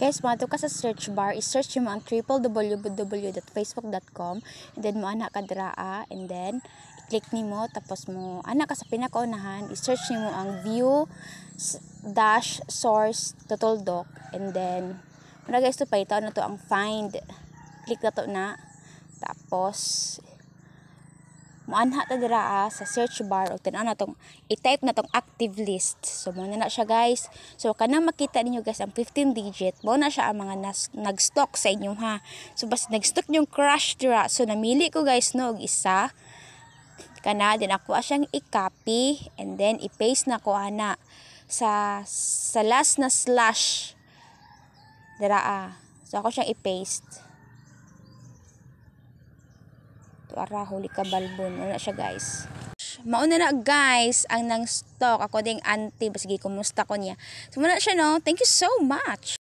Guys, mato ka sa search bar, i-search mo ang www.facebook.com, and then mo anak ka draa, and then i-click nimo, tapos mo anak ka sa pinakaunahan, i-search nimo ang view dash source total doc, and then muna guys to paitaw na to ang find, click na to na, tapos muanha ta dira sa search bar o tan-aw na tong i-type na tong active list. So mo na siya guys. So kanang makita ninyo guys ang 15 digit, mo na siya ang mga nag-stock sa inyo ha. So basta nag-stock yung crush dira. So namili ko guys no og isa. Kana din ako siyang i-copy and then i-paste na ko ana sa last na slash dira. So ako siyang i-paste. Para huli ka balbon. Wala siya guys. Mauna na guys ang nang stock. Ako ding auntie. Basigi kumusta ko niya. So muna siya no. Thank you so much.